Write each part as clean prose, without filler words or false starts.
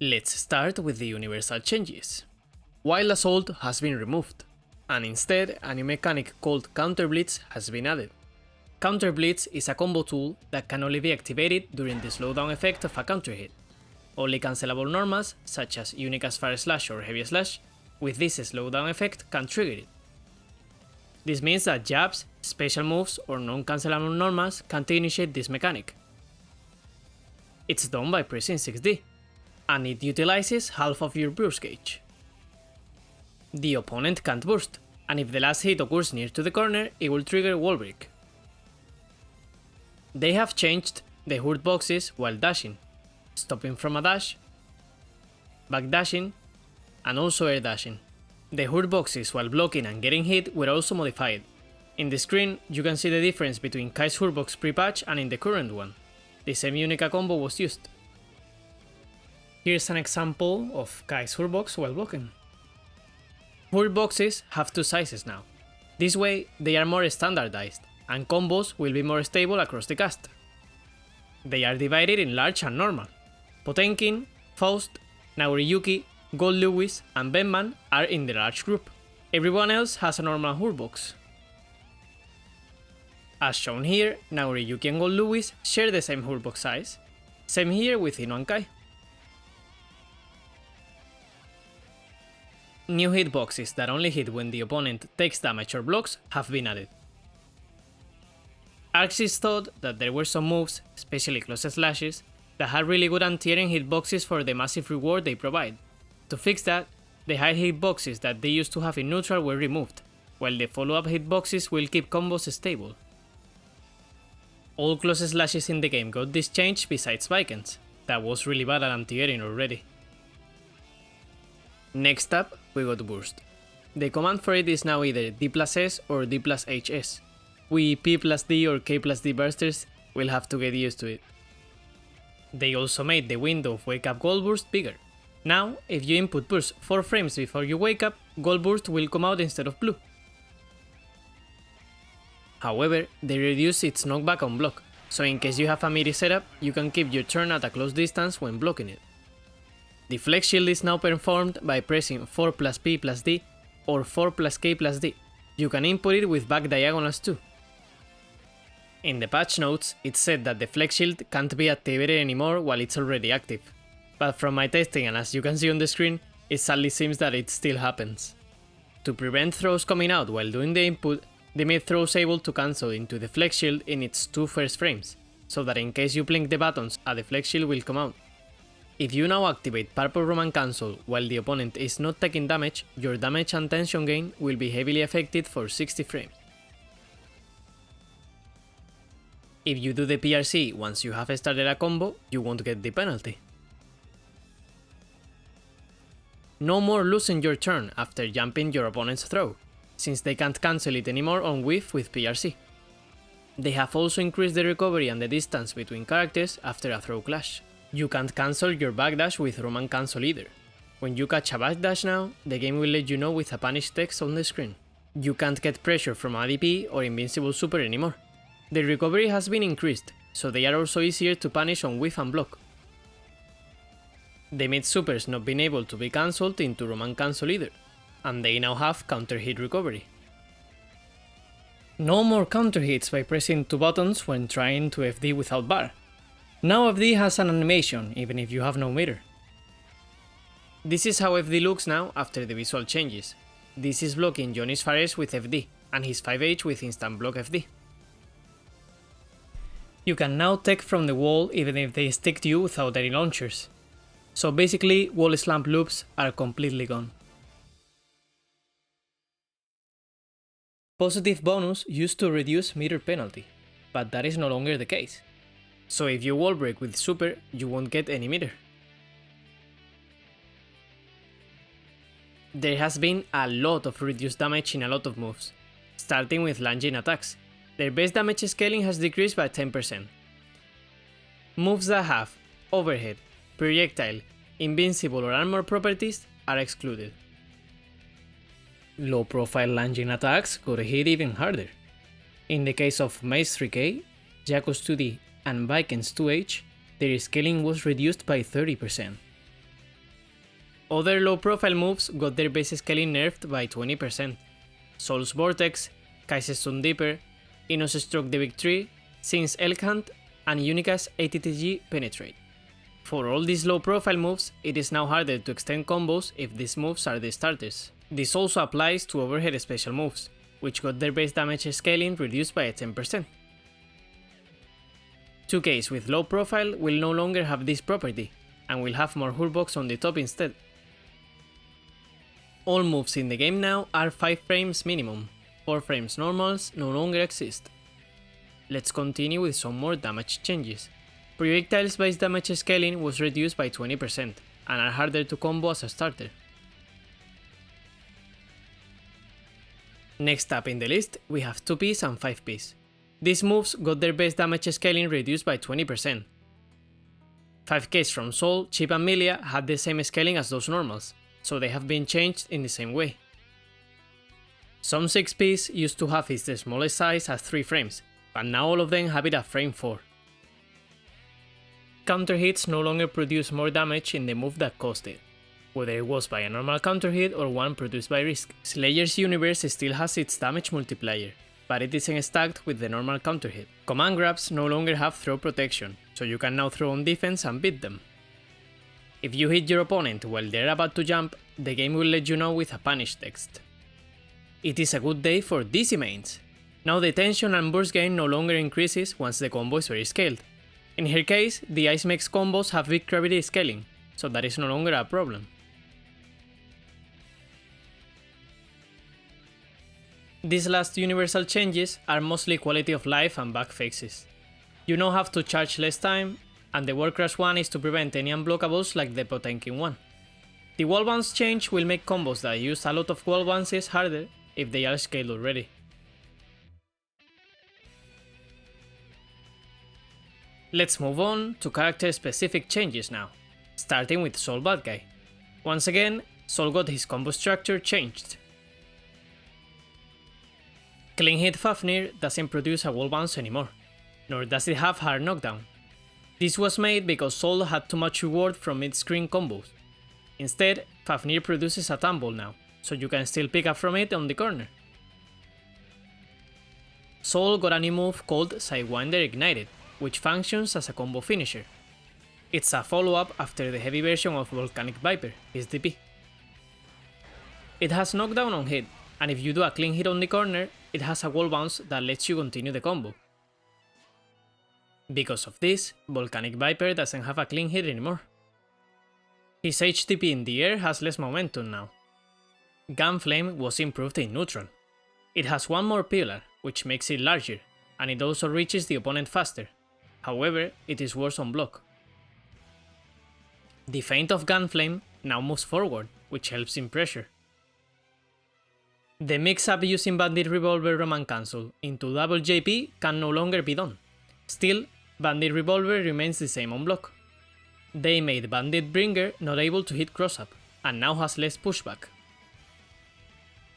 Let's start with the universal changes. Wild Assault has been removed, and instead a new mechanic called Counter Blitz has been added. Counter Blitz is a combo tool that can only be activated during the slowdown effect of a counter hit. Only cancelable normals, such as Unique as Fire Slash or Heavy Slash, with this slowdown effect can trigger it. This means that jabs, special moves, or non-cancelable normals can't initiate this mechanic. It's done by pressing 6D, and it utilizes half of your burst gauge. The opponent can't burst, and if the last hit occurs near to the corner, it will trigger wall break. They have changed the hurt boxes while dashing, stopping from a dash, back dashing, and also air dashing. The hurt boxes while blocking and getting hit were also modified. In the screen, you can see the difference between Kai's hurt box pre-patch and in the current one. The same Unica combo was used. Here's an example of Kai's hurt box while blocking. Hurt boxes have two sizes now. This way, they are more standardized, and combos will be more stable across the cast. They are divided in large and normal. Potemkin, Faust, Nagoriyuki, Gold Lewis, and Batman are in the large group. Everyone else has a normal hurt box. As shown here, Nagoriyuki and Gold Lewis share the same hurt box size. Same here with Ino and Kai. New hitboxes that only hit when the opponent takes damage or blocks have been added. Arxis thought that there were some moves, especially close slashes, that had really good anti-airing hitboxes for the massive reward they provide. To fix that, the high hitboxes that they used to have in neutral were removed, while the follow-up hitboxes will keep combos stable. All close slashes in the game got this change besides Vikings, that was really bad at anti-airing already. Next up, we got Burst. The command for it is now either D+S or D+HS. We P+D or K+D bursters will have to get used to it. They also made the window of Wake Up Gold Burst bigger. Now, if you input burst 4 frames before you wake up, Gold Burst will come out instead of blue. However, they reduce its knockback on block, so in case you have a melee setup, you can keep your turn at a close distance when blocking it. The Flex Shield is now performed by pressing 4 plus P plus D or 4 plus K plus D. You can input it with back diagonals too. In the patch notes, it said that the Flex Shield can't be activated anymore while it's already active. But from my testing and as you can see on the screen, it sadly seems that it still happens. To prevent throws coming out while doing the input, they made throws able to cancel into the Flex Shield in its 2 first frames, so that in case you blink the buttons, the Flex Shield will come out. If you now activate Purple Roman Cancel while the opponent is not taking damage, your damage and tension gain will be heavily affected for 60 frames. If you do the PRC once you have started a combo, you won't get the penalty. No more losing your turn after jumping your opponent's throw, since they can't cancel it anymore on whiff with PRC. They have also increased the recovery and the distance between characters after a throw clash. You can't cancel your backdash with Roman Cancel either. When you catch a backdash now, the game will let you know with a punish text on the screen. You can't get pressure from ADP or Invincible Super anymore. The recovery has been increased, so they are also easier to punish on whiff and block. They made supers not being able to be cancelled into Roman Cancel either, and they now have counter hit recovery. No more counter hits by pressing 2 buttons when trying to FD without bar. Now FD has an animation, even if you have no meter. This is how FD looks now after the visual changes. This is blocking Johnny's Fares with FD, and his 5H with instant block FD. You can now tech from the wall even if they stick to you without any launchers. So basically, wall slam loops are completely gone. Positive bonus used to reduce meter penalty, but that is no longer the case. So if you wall break with super, you won't get any meter. There has been a lot of reduced damage in a lot of moves, starting with lunging attacks. Their base damage scaling has decreased by 10%. Moves that have overhead, projectile, invincible or armor properties are excluded. Low profile lunging attacks got hit even harder. In the case of Mace 3K, Jakos 2D and Vikings 2H, their scaling was reduced by 30%. Other low-profile moves got their base scaling nerfed by 20%. Soul's Vortex, Kai's Stun Dipper, Ino's Stroke the Big Tree, Sin's Elk Hunt, and Unica's ATTG Penetrate. For all these low-profile moves, it is now harder to extend combos if these moves are the starters. This also applies to overhead special moves, which got their base damage scaling reduced by 10%. 2Ks with low profile will no longer have this property, and will have more hullbox on the top instead. All moves in the game now are 5 frames minimum, 4 frames normals no longer exist. Let's continue with some more damage changes. Projectiles base damage scaling was reduced by 20%, and are harder to combo as a starter. Next up in the list, we have 2Ps and 5Ps. These moves got their base damage scaling reduced by 20%. 5Ks from Soul, Chip and MILLIA had the same scaling as those normals, so they have been changed in the same way. Some 6Ps used to have its smallest size at 3 frames, but now all of them have it at frame 4. Counter hits no longer produce more damage in the move that caused it, whether it was by a normal counter hit or one produced by Risk. Slayer's universe still has its damage multiplier, but it isn't stacked with the normal counter hit. Command grabs no longer have throw protection, so you can now throw on defense and beat them. If you hit your opponent while they're about to jump, the game will let you know with a punish text. It is a good day for DC mains. Now the tension and burst gain no longer increases once the combo is very scaled. In her case, the Ice Mech's combos have big gravity scaling, so that is no longer a problem. These last universal changes are mostly quality of life and bug fixes. You now have to charge less time, and the War Crash one is to prevent any unblockables like the Potemkin one. The wall bounce change will make combos that use a lot of wall bounces harder if they are scaled already. Let's move on to character specific changes now, starting with Soul BADGUY. Once again, Soul got his combo structure changed. Clean Hit Fafnir doesn't produce a wall bounce anymore, nor does it have hard knockdown. This was made because Soul had too much reward from mid-screen combos. Instead, Fafnir produces a tumble now, so you can still pick up from it on the corner. Soul got a new move called Sidewinder Ignited, which functions as a combo finisher. It's a follow-up after the heavy version of Volcanic Viper, his DP. It has knockdown on hit, and if you do a clean hit on the corner, it has a wall bounce that lets you continue the combo. Because of this, Volcanic Viper doesn't have a clean hit anymore. His HTP in the air has less momentum now. Gunflame was improved in neutral. It has one more pillar, which makes it larger, and it also reaches the opponent faster. However, it is worse on block. The feint of Gunflame now moves forward, which helps in pressure. The mix-up using Bandit Revolver Roman Cancel into double JP can no longer be done. Still, Bandit Revolver remains the same on block. They made Bandit Bringer not able to hit cross-up, and now has less pushback.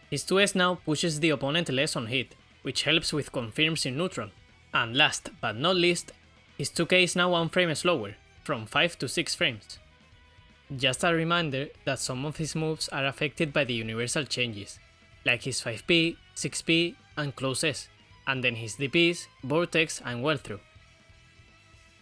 His 2S now pushes the opponent less on hit, which helps with confirms in neutral. And last but not least, his 2K is now 1 frame slower, from 5 to 6 frames. Just a reminder that some of his moves are affected by the universal changes, like his 5P, 6P, and Close S, and then his DPs, Vortex, and Well-Through.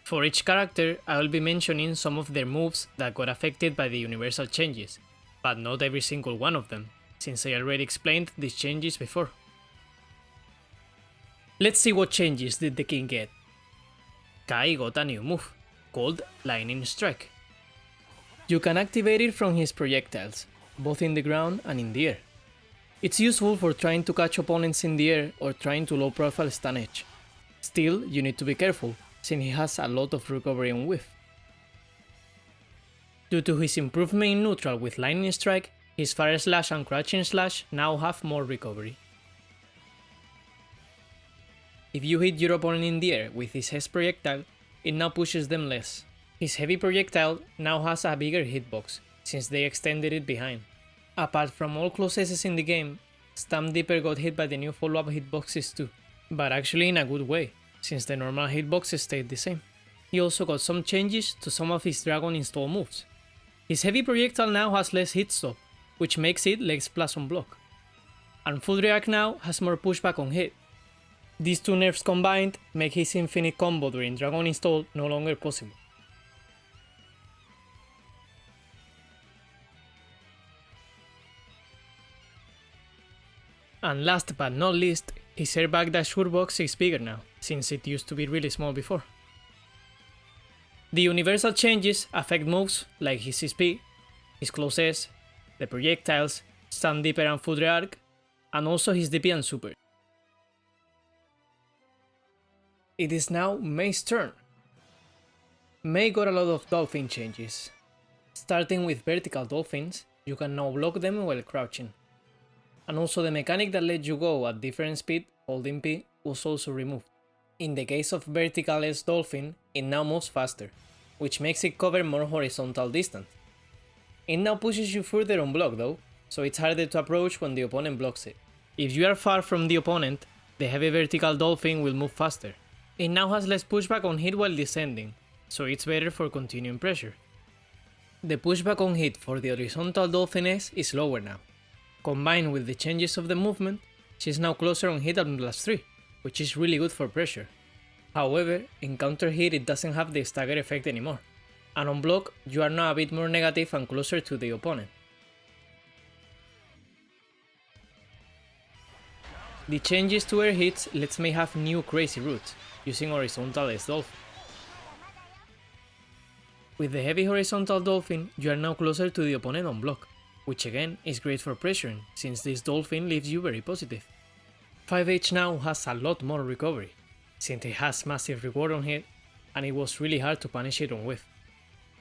For each character, I will be mentioning some of their moves that got affected by the universal changes, but not every single one of them, since I already explained these changes before. Let's see what changes did the king get. Kai got a new move, called Lightning Strike. You can activate it from his projectiles, both in the ground and in the air. It's useful for trying to catch opponents in the air or trying to low profile stun edge. Still, you need to be careful, since he has a lot of recovery on whiff. Due to his improvement in neutral with Lightning Strike, his Fire Slash and Crouching Slash now have more recovery. If you hit your opponent in the air with his Hex projectile, it now pushes them less. His heavy projectile now has a bigger hitbox, since they extended it behind. Apart from all close S's in the game, Stamp Dipper got hit by the new follow-up hitboxes too, but actually in a good way, since the normal hitboxes stayed the same. He also got some changes to some of his Dragon install moves. His heavy projectile now has less hit stop, which makes it less plus on block. And full react now has more pushback on hit. These two nerfs combined make his infinite combo during Dragon install no longer possible. And last but not least, his airbag dash box is bigger now, since it used to be really small before. The universal changes affect moves like his CP, his close S, the projectiles, stand deeper and full rearc, and also his DP and super. It is now Mei's turn. Mei got a lot of dolphin changes. Starting with vertical dolphins, you can now block them while crouching. And also the mechanic that lets you go at different speed, holding P, was also removed. In the case of vertical S dolphin, it now moves faster, which makes it cover more horizontal distance. It now pushes you further on block though, so it's harder to approach when the opponent blocks it. If you are far from the opponent, the heavy vertical dolphin will move faster. It now has less pushback on hit while descending, so it's better for continuing pressure. The pushback on hit for the horizontal dolphin S is lower now. Combined with the changes of the movement, she's now closer on hit and +3, which is really good for pressure. However, in counter hit it doesn't have the stagger effect anymore, and on block you are now a bit more negative and closer to the opponent. The changes to air hits lets Mei have new crazy routes, using horizontal S dolphin. With the heavy horizontal dolphin, you are now closer to the opponent on block, which again is great for pressuring, since this dolphin leaves you very positive. 5H now has a lot more recovery, since it has massive reward on hit, and it was really hard to punish it on whiff.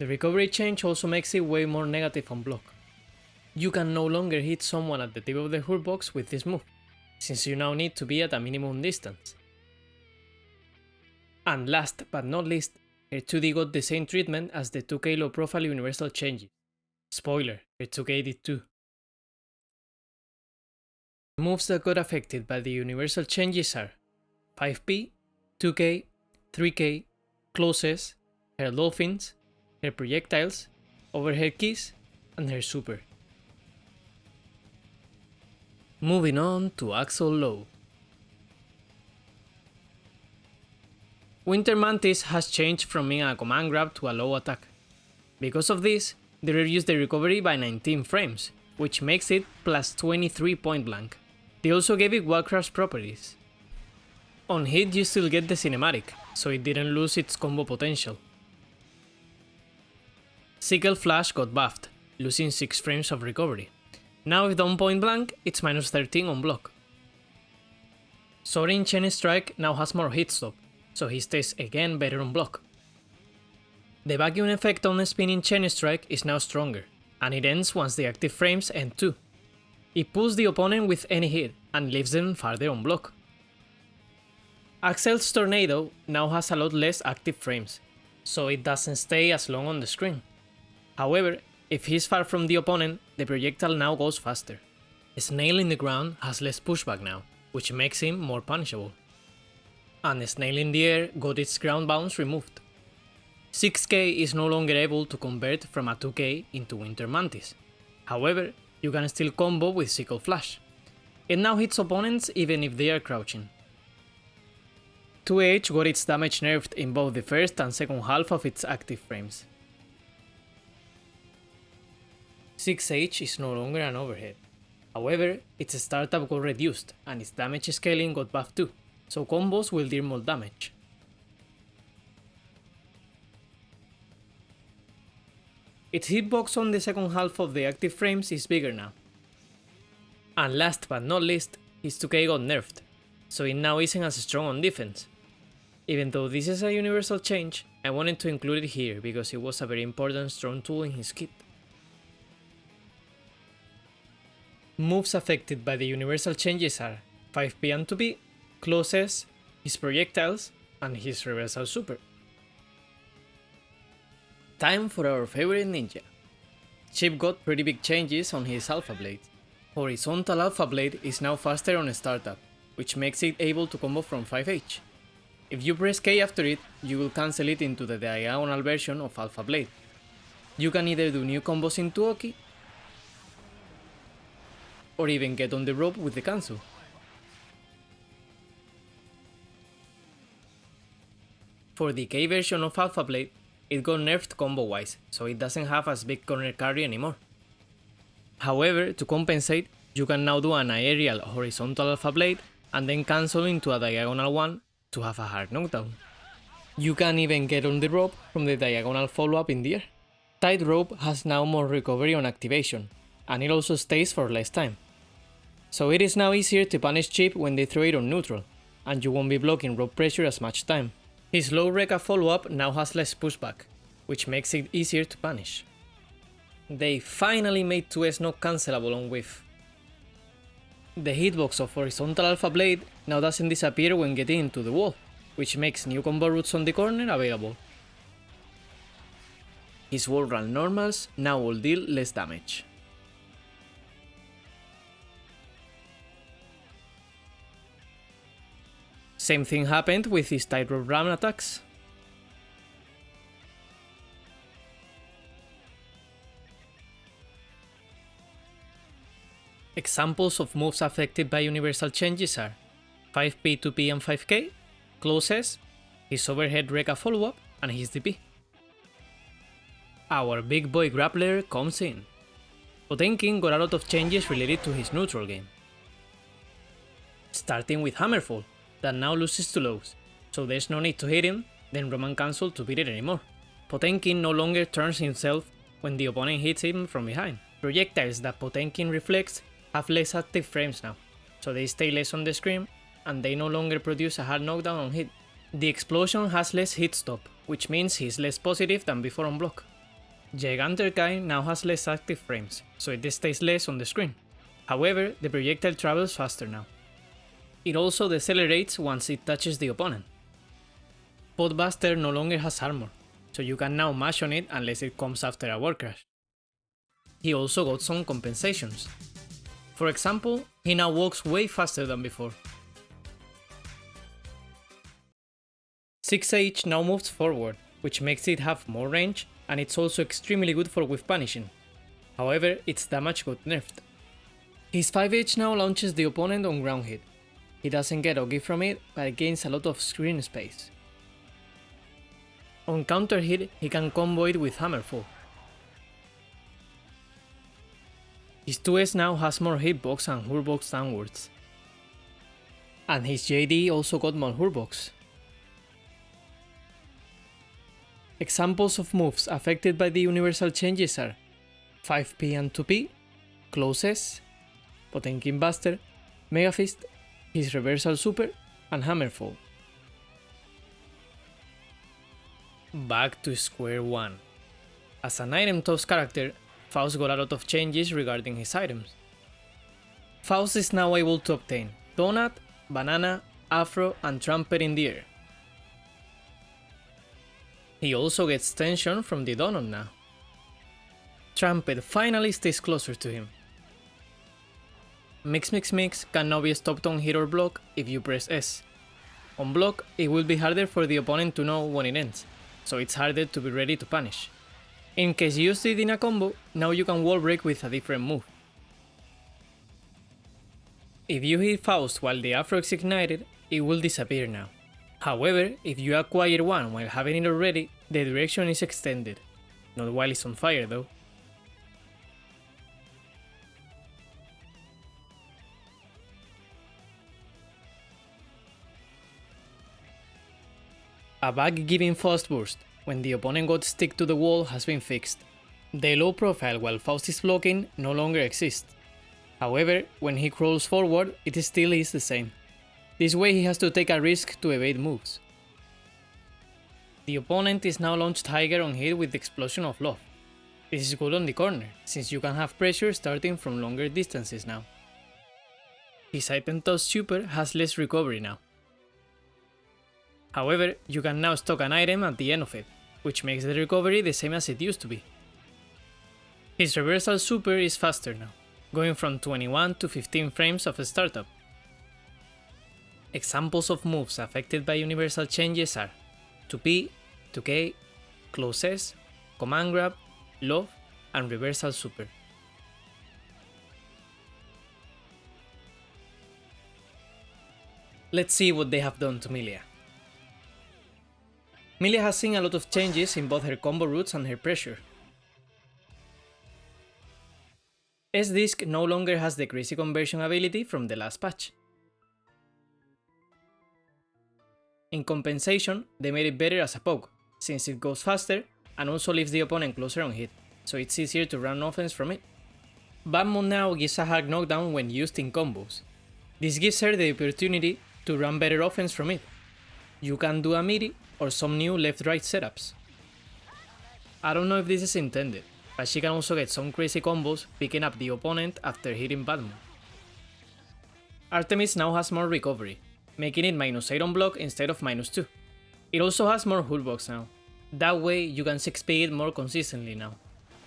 The recovery change also makes it way more negative on block. You can no longer hit someone at the tip of the hurt box with this move, since you now need to be at a minimum distance. And last but not least, her 2D got the same treatment as the 2K low profile universal changes. Spoiler, her 2K did too. Moves that got affected by the universal changes are 5P, 2K, 3K, closes, her dolphins, her projectiles, overhead keys, and her super. Moving on to Axel Low. Winter Mantis has changed from being a command grab to a low attack. Because of this, they reduced the recovery by 19 frames, which makes it plus 23 point blank. They also gave it wallcraft properties. On hit you still get the cinematic, so it didn't lose its combo potential. Sickle Flash got buffed, losing 6 frames of recovery. Now if down point blank, it's minus 13 on block. Sorin Chain Strike now has more hit stop, so he stays again better on block. The vacuum effect on the spinning Chain Strike is now stronger, and it ends once the active frames end too. It pulls the opponent with any hit, and leaves them farther on block. Axel's Tornado now has a lot less active frames, so it doesn't stay as long on the screen. However, if he's far from the opponent, the projectile now goes faster. Snail in the ground has less pushback now, which makes him more punishable. And Snail in the air got its ground bounce removed. 6K is no longer able to convert from a 2K into Winter Mantis. However, you can still combo with Sickle Flash. It now hits opponents even if they are crouching. 2H got its damage nerfed in both the first and second half of its active frames. 6H is no longer an overhead. However, its startup got reduced and its damage scaling got buffed too, so combos will deal more damage. Its hitbox on the second half of the active frames is bigger now. And last but not least, his 2K got nerfed, so it now isn't as strong on defense. Even though this is a universal change, I wanted to include it here because it was a very important strong tool in his kit. Moves affected by the universal changes are 5P and 2P, closes, his projectiles, and his reversal super. Time for our favorite ninja. CHIPP got pretty big changes on his Alpha Blade. Horizontal Alpha Blade is now faster on startup, which makes it able to combo from 5H. If you press K after it, you will cancel it into the diagonal version of Alpha Blade. You can either do new combos into Oki, or even get on the rope with the cancel. For the K version of Alpha Blade, it got nerfed combo wise, so it doesn't have as big corner carry anymore. However, to compensate, you can now do an aerial horizontal Alpha Blade and then cancel into a diagonal one to have a hard knockdown. You can even get on the rope from the diagonal follow-up in the air. Tight rope has now more recovery on activation, and it also stays for less time. So it is now easier to punish CHIPP when they throw it on neutral, and you won't be blocking rope pressure as much time. His low Rekka follow-up now has less pushback, which makes it easier to punish. They finally made 2S not cancelable on whiff. The hitbox of horizontal Alpha Blade now doesn't disappear when getting into the wall, which makes new combo routes on the corner available. His wall run normals now will deal less damage. Same thing happened with his tightrope ram attacks. Examples of moves affected by universal changes are 5P, 2P and 5K, closes, his overhead Rekka follow-up, and his DP. Our big boy grappler comes in. Potemkin got a lot of changes related to his neutral game. Starting with Hammerfall, that now loses to lows, so there's no need to hit him, then Roman cancel to beat it anymore. Potemkin no longer turns himself when the opponent hits him from behind. Projectiles that Potemkin reflects have less active frames now, so they stay less on the screen, and they no longer produce a hard knockdown on hit. The explosion has less hit stop, which means he's less positive than before on block. Giganterkai now has less active frames, so it stays less on the screen. However, the projectile travels faster now. It also decelerates once it touches the opponent. Potbuster no longer has armor, so you can now mash on it unless it comes after a wall crash. He also got some compensations. For example, he now walks way faster than before. 6H now moves forward, which makes it have more range, and it's also extremely good for whiff punishing. However, its damage got nerfed. His 5H now launches the opponent on ground hit. He doesn't get Ogi from it, but it gains a lot of screen space. On counter hit, he can combo it with Hammerfall. His 2S now has more hitbox and hurtbox downwards. And his JD also got more hurtbox. Examples of moves affected by the universal changes are 5P and 2P, closes, Potemkin Buster, Mega Fist, his reversal super, and Hammerfall. Back to square one. As an item toss character, Faust got a lot of changes regarding his items. Faust is now able to obtain Donut, Banana, Afro, and Trumpet in the air. He also gets tension from the Donut now. Trumpet finally stays closer to him. Mix Mix Mix can now be stopped on hit or block if you press S. On block, it will be harder for the opponent to know when it ends, so it's harder to be ready to punish. In case you used it in a combo, now you can wall break with a different move. If you hit Faust while the Afro is ignited, it will disappear now. However, if you acquire one while having it already, the duration is extended. Not while it's on fire though. A bug giving Faust burst when the opponent got stick to the wall has been fixed. The low profile while Faust is blocking no longer exists. However, when he crawls forward, it still is the same. This way he has to take a risk to evade moves. The opponent is now launched higher on hit with the Explosion of Love. This is good on the corner, since you can have pressure starting from longer distances now. His item toss super has less recovery now. However, you can now stock an item at the end of it, which makes the recovery the same as it used to be. His reversal super is faster now, going from 21 to 15 frames of startup. Examples of moves affected by universal changes are 2P, 2K, closes, command grab, Love, and Reversal Super. Let's see what they have done to MILLIA. MILLIA has seen a lot of changes in both her combo routes and her pressure. S-Disc no longer has the crazy conversion ability from the last patch. In compensation, they made it better as a poke, since it goes faster and also leaves the opponent closer on hit, so it's easier to run offense from it. Bad Moon now gives a hard knockdown when used in combos. This gives her the opportunity to run better offense from it. You can do a midi or some new left-right setups. I don't know if this is intended, but she can also get some crazy combos picking up the opponent after hitting Bad Moon. Artemis now has more recovery, making it -8 on block instead of -2. It also has more Hulkbox now. That way you can 6p it more consistently now.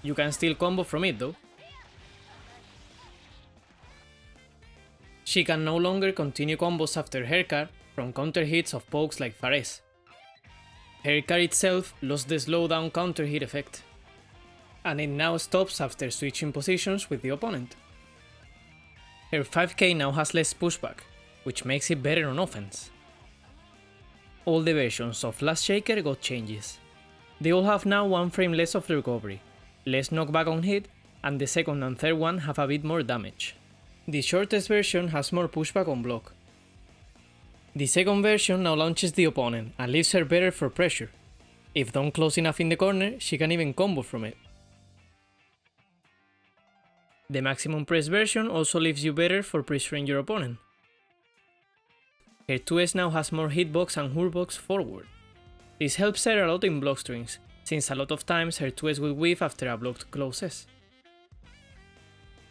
You can still combo from it though. She can no longer continue combos after Haircar from counter hits of pokes like Fares. Haircar itself lost the slowdown counter hit effect, and it now stops after switching positions with the opponent. Her 5k now has less pushback, which makes it better on offense. All the versions of Last Shaker got changes. They all have now 1 frame less of recovery, less knockback on hit, and the second and third one have a bit more damage. The shortest version has more pushback on block. The second version now launches the opponent and leaves her better for pressure. If done close enough in the corner, she can even combo from it. The maximum press version also leaves you better for pressuring your opponent. Her 2S now has more hitbox and Hulkbox forward. This helps her a lot in block strings, since a lot of times her 2S will whiff after a blocked close S.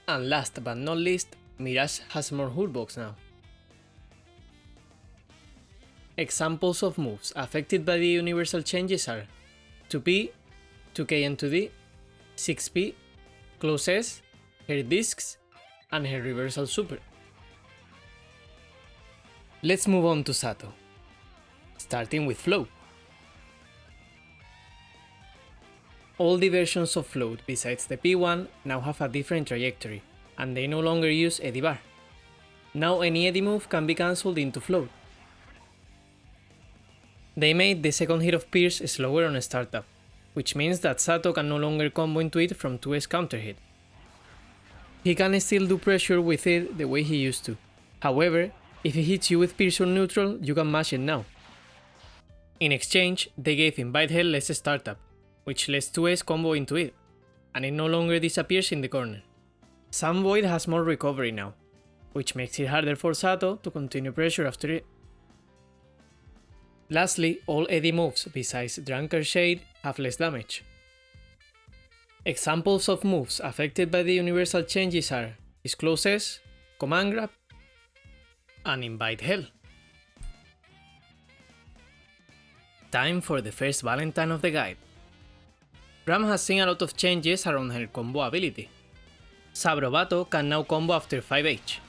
And last but not least, Mirage has more Hulkbox now. Examples of moves affected by the universal changes are 2P, 2K and 2D, 6P, close S, her discs, and her reversal super. Let's move on to ZATO, starting with Float. All the versions of Float besides the P1 now have a different trajectory, and they no longer use Eddy Bar. Now any Eddy move can be cancelled into Float. They made the second hit of Pierce slower on a startup, which means that ZATO can no longer combo into it from 2S counter hit. He can still do pressure with it the way he used to. However, if he hits you with Pierce on neutral, you can mash it now. In exchange, they gave Invite Hell less startup, which lets 2S combo into it, and it no longer disappears in the corner. Sun Void has more recovery now, which makes it harder for ZATO to continue pressure after it. Lastly, all Eddy moves besides Drunkard Shade have less damage. Examples of moves affected by the universal changes are his close S, Command Grab, and Invite Hell. Time for the first Valentine of the guide. Ram has seen a lot of changes around her combo ability. Sabrobato can now combo after 5H.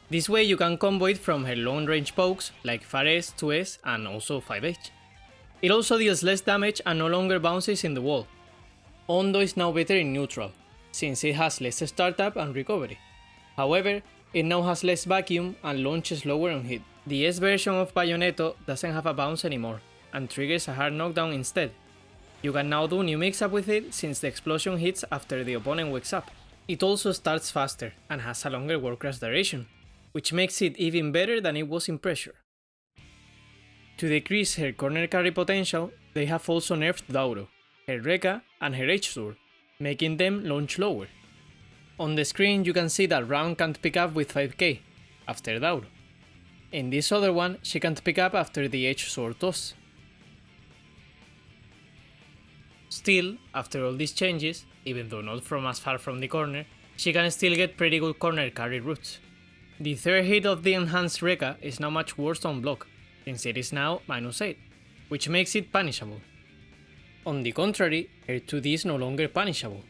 This way you can combo it from her long range pokes like Fares, 2S and also 5H. It also deals less damage and no longer bounces in the wall. Ondo is now better in neutral, since it has less startup and recovery. However, it now has less vacuum and launches lower on hit. The S version of Bayonetto doesn't have a bounce anymore, and triggers a hard knockdown instead. You can now do new mix-up with it since the explosion hits after the opponent wakes up. It also starts faster and has a longer Warcraft duration, which makes it even better than it was in pressure. To decrease her corner carry potential, they have also nerfed Dauro, her Rekka and her H-Sword, making them launch lower. On the screen you can see that Ram can't pick up with 5k, after Dauro. In this other one, she can't pick up after the H-Sword toss. Still, after all these changes, even though not from as far from the corner, she can still get pretty good corner carry routes. The third hit of the enhanced Rekka is now much worse on block, since it is now -8, which makes it punishable. On the contrary, her 2D is no longer punishable.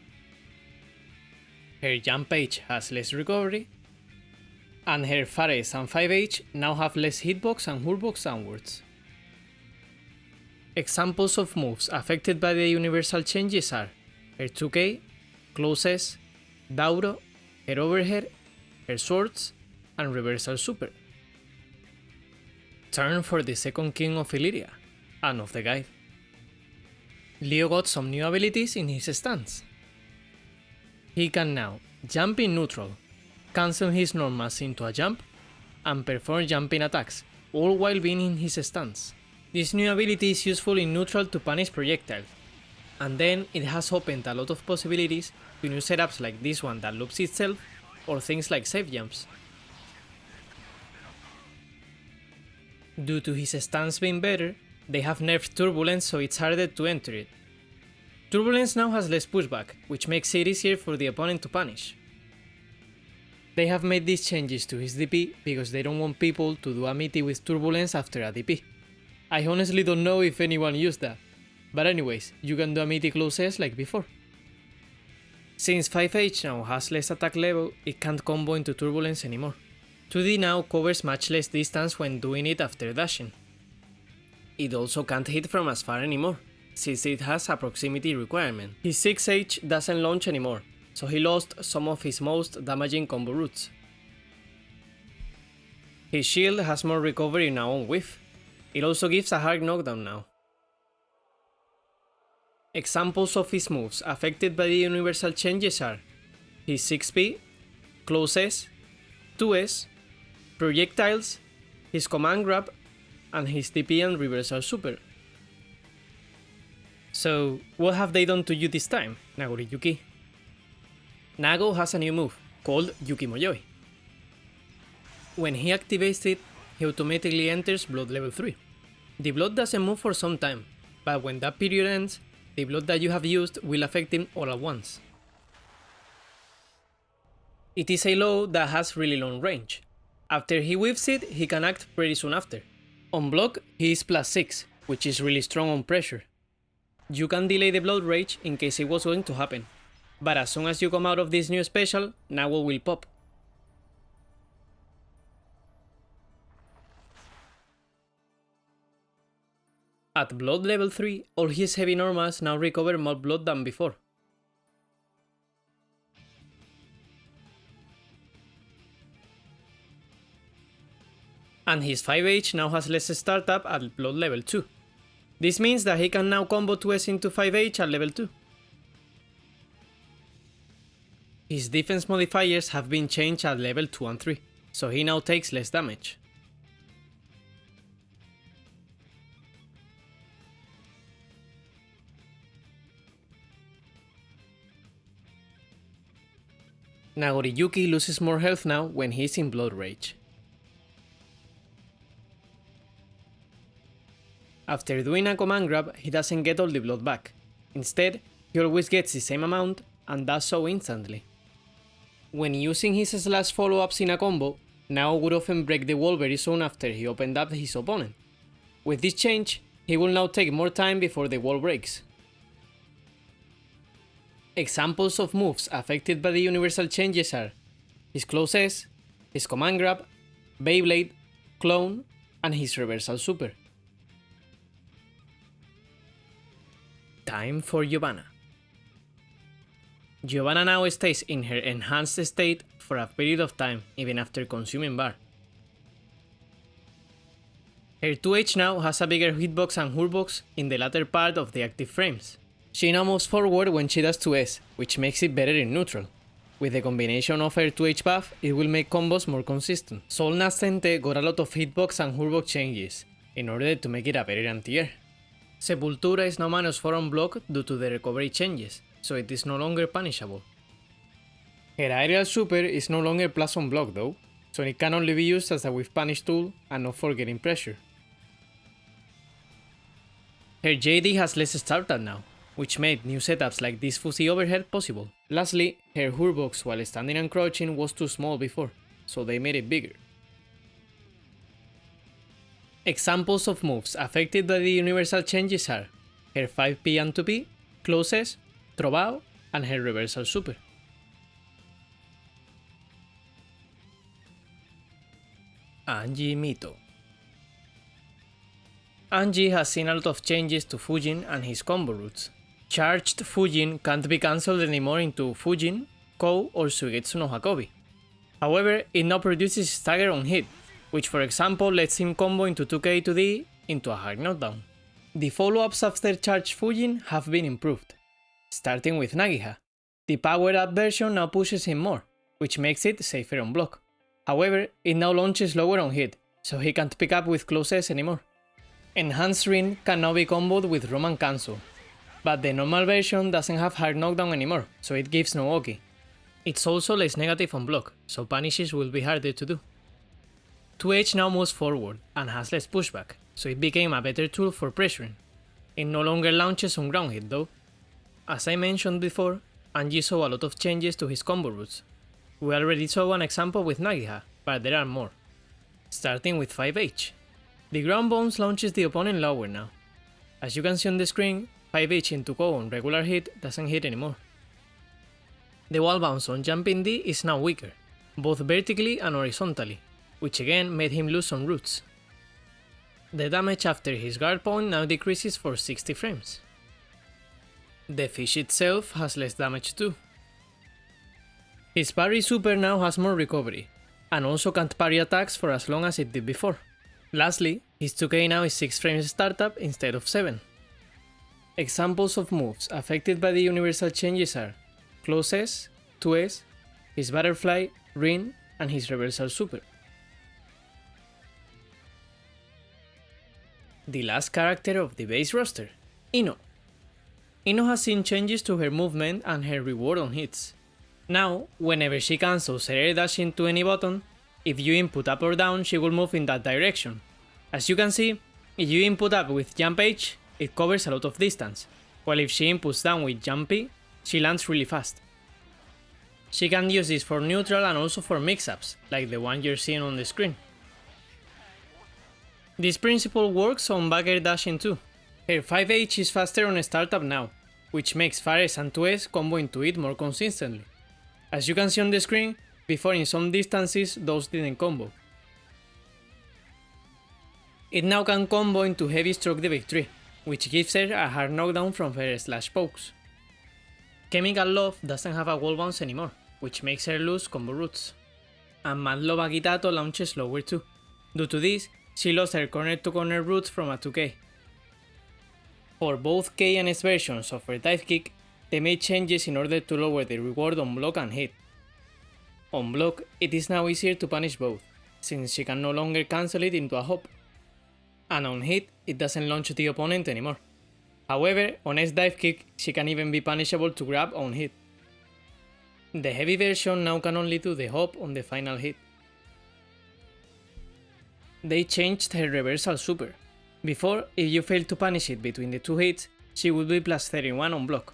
Her jump H has less recovery, and her Fares and 5H now have less hitbox and Hulkbox downwards. Examples of moves affected by the universal changes are her 2K, closes, Dauro, her overhead, her swords, and reversal super. Turn for the second king of Illyria, and of the guide. Leo got some new abilities in his stance. He can now jump in neutral, cancel his normals into a jump, and perform jumping attacks, all while being in his stance. This new ability is useful in neutral to punish projectiles, and then it has opened a lot of possibilities to new setups like this one that loops itself, or things like safe jumps. Due to his stance being better, they have nerfed Turbulence so it's harder to enter it. Turbulence now has less pushback, which makes it easier for the opponent to punish. They have made these changes to his DP because they don't want people to do a meaty with Turbulence after a DP. I honestly don't know if anyone used that, but anyways, you can do a meaty closes like before. Since 5H now has less attack level, it can't combo into Turbulence anymore. 2D now covers much less distance when doing it after dashing. It also can't hit from as far anymore, since it has a proximity requirement. His 6H doesn't launch anymore, so he lost some of his most damaging combo routes. His shield has more recovery now on whiff. It also gives a hard knockdown now. Examples of his moves affected by the universal changes are his 6P, closes, 2S, projectiles, his command grab, and his TP and reversal super. So, what have they done to you this time, Nagoriyuki? Nago has a new move, called Yuki Moyoi. When he activates it, he automatically enters blood level 3. The blood doesn't move for some time, but when that period ends, the blood that you have used will affect him all at once. It is a low that has really long range. After he whiffs it, he can act pretty soon after. On block, he is +6, which is really strong on pressure. You can delay the blood rage in case it was going to happen, but as soon as you come out of this new special, Nago will pop. At blood level 3, all his heavy normals now recover more blood than before. And his 5H now has less startup at blood level 2. This means that he can now combo 2S into 5H at level 2. His defense modifiers have been changed at level 2 and 3, so he now takes less damage. Nagoriyuki loses more health now when he's in blood rage. After doing a command grab, he doesn't get all the blood back. Instead, he always gets the same amount and does so instantly. When using his slash follow-ups in a combo, Nao would often break the wall very soon after he opened up his opponent. With this change, he will now take more time before the wall breaks. Examples of moves affected by the universal changes are his closes, his command grab, Beyblade, clone, and his reversal super. Time for Giovanna. Giovanna now stays in her enhanced state for a period of time, even after consuming bar. Her 2H now has a bigger hitbox and hurtbox in the latter part of the active frames. She now moves forward when she does 2S, which makes it better in neutral. With the combination of her 2H buff, it will make combos more consistent. Sol Nascente got a lot of hitbox and hurtbox changes, in order to make it a better anti-air. Sepultura is now -4 on block due to the recovery changes, so it is no longer punishable. Her aerial super is no longer plus on block though, so it can only be used as a whiff punish tool and not for getting pressure. Her JD has less startup now, which made new setups like this fuzzy overhead possible. Lastly, her hurtbox while standing and crouching was too small before, so they made it bigger. Examples of moves affected by the universal changes are her 5P and 2P, closes, trovao, and her reversal super. ANJI MITO. ANJI has seen a lot of changes to Fujin and his combo routes. Charged Fujin can't be cancelled anymore into Fujin, Kou, or Suigetsu no Hakobi. However, it now produces stagger on hit, which for example lets him combo into 2k to D into a hard knockdown. The follow-ups after Charged Fujin have been improved. Starting with Nagiha. The powered-up version now pushes him more, which makes it safer on block. However, it now launches lower on hit, so he can't pick up with closes anymore. Enhanced Rin can now be comboed with Roman cancel, but the normal version doesn't have hard knockdown anymore, so it gives no Oki. It's also less negative on block, so punishes will be harder to do. 2H now moves forward and has less pushback, so it became a better tool for pressuring. It no longer launches on ground hit though. As I mentioned before, Anji saw a lot of changes to his combo routes. We already saw an example with Nagiha, but there are more. Starting with 5H. The ground bounce launches the opponent lower now. As you can see on the screen, 5H into Kou on regular hit doesn't hit anymore. The wall bounce on jumping D is now weaker, both vertically and horizontally, which again made him lose some routes. The damage after his guard point now decreases for 60 frames. The fish itself has less damage too. His parry super now has more recovery, and also can't parry attacks for as long as it did before. Lastly, his 2k now is 6 frames startup instead of 7. Examples of moves affected by the universal changes are Close S, 2S, his Butterfly, Rin, and his Reversal Super. The last character of the base roster, Ino. Ino has seen changes to her movement and her reward on hits. Now, whenever she cancels her air dash into any button, if you input up or down, she will move in that direction. As you can see, if you input up with Jump H, it covers a lot of distance, while if she inputs down with Jump P, she lands really fast. She can use this for neutral and also for mix-ups, like the one you're seeing on the screen. This principle works on back air dashing too. Her 5H is faster on startup now, which makes 5S and 2S combo into it more consistently. As you can see on the screen, before in some distances those didn't combo. It now can combo into heavy stroke the victory, which gives her a hard knockdown from her slash pokes. Chemical Love doesn't have a wall bounce anymore, which makes her lose combo routes. And Mad Love Agitato launches lower too. Due to this, she lost her corner to corner routes from a 2k. For both K and S versions of her dive kick, they made changes in order to lower the reward on block and hit. On block, it is now easier to punish both, since she can no longer cancel it into a hop. And on hit, it doesn't launch the opponent anymore. However, on S dive kick, she can even be punishable to grab on hit. The heavy version now can only do the hop on the final hit. They changed her reversal super. Before, if you failed to punish it between the two hits, she would be plus 31 on block.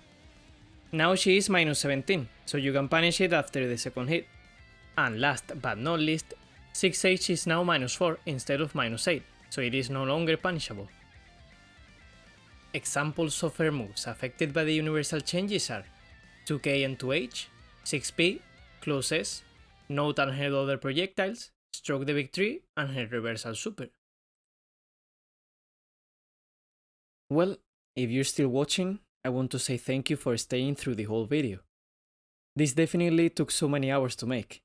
Now she is minus 17, so you can punish it after the second hit. And last but not least, 6H is now minus 4 instead of minus 8, so it is no longer punishable. Examples of her moves affected by the universal changes are 2K and 2H, 6P, Close S, Note and her other projectiles, Stroke the Victory, and her reversal super. Well, if you're still watching, I want to say thank you for staying through the whole video. This definitely took so many hours to make,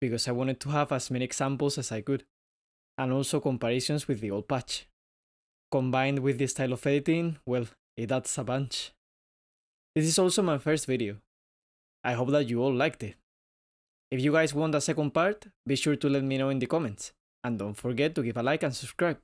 because I wanted to have as many examples as I could, and also comparisons with the old patch. Combined with the style of editing, well, it adds a bunch. This is also my first video. I hope that you all liked it. If you guys want a second part, be sure to let me know in the comments, and don't forget to give a like and subscribe.